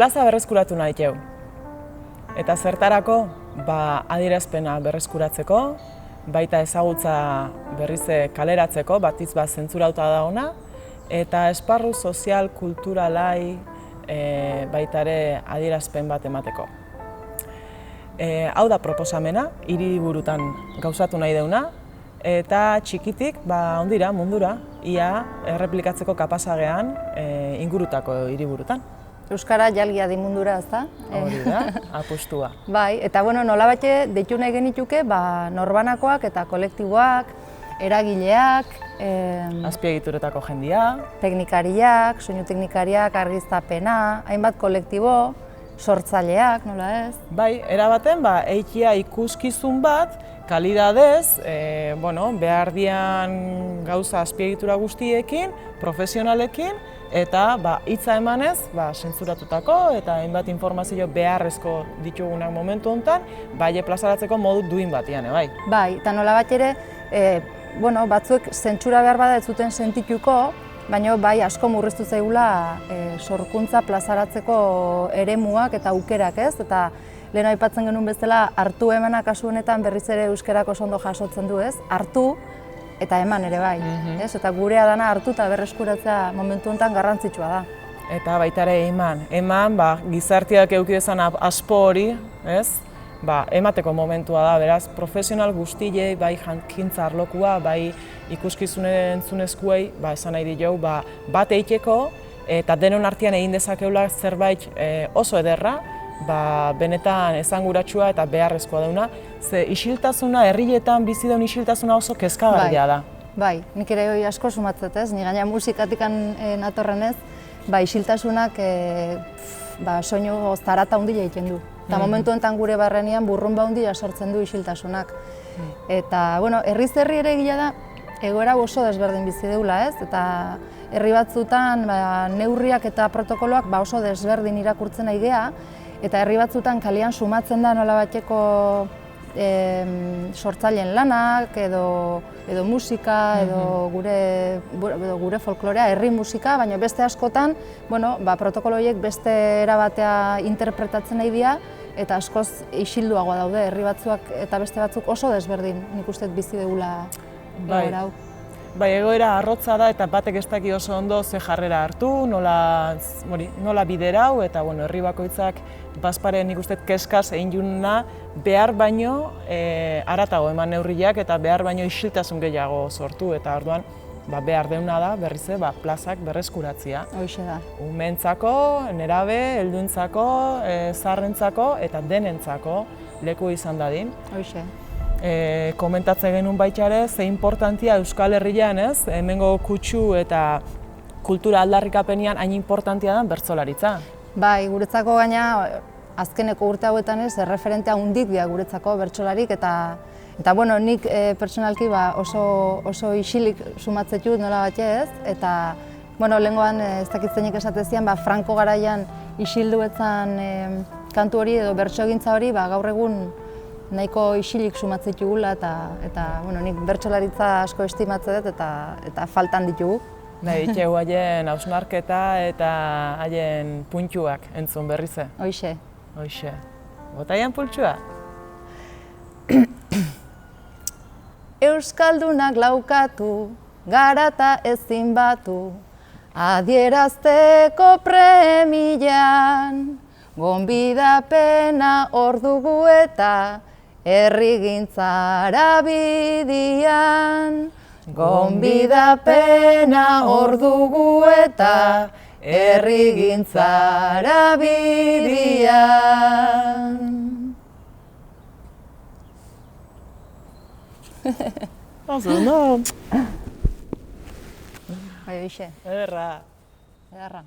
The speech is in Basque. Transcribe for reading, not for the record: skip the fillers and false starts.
plaza berreskuratu nahi dugu. Eta zertarako, adierazpena berreskuratzeko, baita ezagutza berriz kaleratzeko, batiz bat zentzurauta da ona, eta esparru sozial, kulturalai baita ere adierazpen bat emateko. Hau da proposamena, hiriburutan gauzatu nahi deuna, eta txikitik ondira, mundura, ia erreplikatzeko kapazagean ingurutako hiriburutan. Euskara jalgia di mundura, ez da? Hori da, apustua. Bai, eta nolabait deitu nahi genituke norbanakoak eta kolektiboak, eragileak, azpiegituretako jendia, teknikariak, soinu teknikariak, argiztapena, hainbat kolektibo, sortzaileak, nola ez? Bai, erabaten eikia ikuskizun bat, kalidadez, behar dian gauza azpiegitura guztiekin, profesionalekin, eta hitza emanez, zentzuratutako eta hainbat informazio beharrezko ditugunak momentu honetan, plazaratzeko modu duin batian, bai. Bai, eta nolabait ere, batzuek zentsura behar bada ez zuten sentituko, baina bai asko murriztu zaigula sorkuntza plazaratzeko eremuak eta aukerak, ez? Eta lehen aipatzen genuen bezala, hartu emana kasu honetan berriz ere euskerako oso ondo jasotzen du, ez? Hartu eta eman ere bai, ez? Eta gurea dana hartu eta berreskuratzea momentu honetan garrantzitsua da. Eta baita ere eman, gizarteak eduki dezan aspo hori, ez? Emateko momentua da, beraz, profesional guztiei, bai jankintza arlokua, bai ikuskizunen entzunezkuei, esan nahi diogu, bat eiteko eta denon artean egin dezakeula zerbait oso ederra, benetan esanguratsua eta beharrezkoa dauna, ze isiltasuna, herrietan bizi daun isiltasuna oso kezkagarria da. Bai, nik ere hori asko sumatzet ez, ni gaina musikatik natorrenez, isiltasunak soinu zarata handia egiten du. Eta momentu honetan gure barrenean burrunba handia sortzen du isiltasunak. Eta, herriz herri ere egia da, egoera oso desberdin bizi deula ez, eta herri batzutan neurriak eta protokoloak oso desberdin irakurtzen nahi gea, eta herri batzutan kalean sumatzen da nolabaiteko sortzaileen lanak, edo musika, edo gure folklorea, herri musika, baina beste askotan, protokolo horiek beste erabatea interpretatzen nahi dira, eta askoz isilduagoa daude, herri batzuak eta beste batzuk oso desberdin, nik uste bizi dugula egoera hau. Bai, egoera arrotza da eta batek ez daki oso ondo ze jarrera hartu, nola biderau, eta herri bakoitzak bazpare nik uste keskaz egin jununa behar baino haratago eman neurriak eta behar baino isiltasun gehiago sortu, eta orduan behar deuna da berriz plazak berreskuratzia. Hoxe da. Umeentzako, nerabe, helduntzako, zaharrentzako eta denentzako leku izan dadin. Hoxe. Komentatzen genuen baita ere, ze importantia Euskal Herrian, ez? Hemengo kutsu eta kultura aldarrikapenian hain importantia da bertsolaritza. Bai, guretzako gaina azkeneko urte hauetan ez, erreferentea handik dira guretzako bertsolarik, eta nik pertsonalki oso isilik sumatzetut nola bat ez, eta lehengoan ez dakit zeinek esatezian, Franco garaian isilduetzan kantu hori edo bertsogintza hori gaur egun nahiko isilik sumatzetugula, eta nik bertsolaritza asko estimatzen dut eta faltan ditugu. Nahi ditugu haien hausnarketa eta haien puntuak entzun berrize. Hoxe. Hoxe. Botaian pultsua? Euskaldunak laukatu, garata ezin batu, adierazteko premian, gonbidapena hor dugu eta herrigintzara bidian. Gonbidapena hor dugu eta herrigintzara bidian. Oso, no? Bai, hoxe. Ederra. Ederra.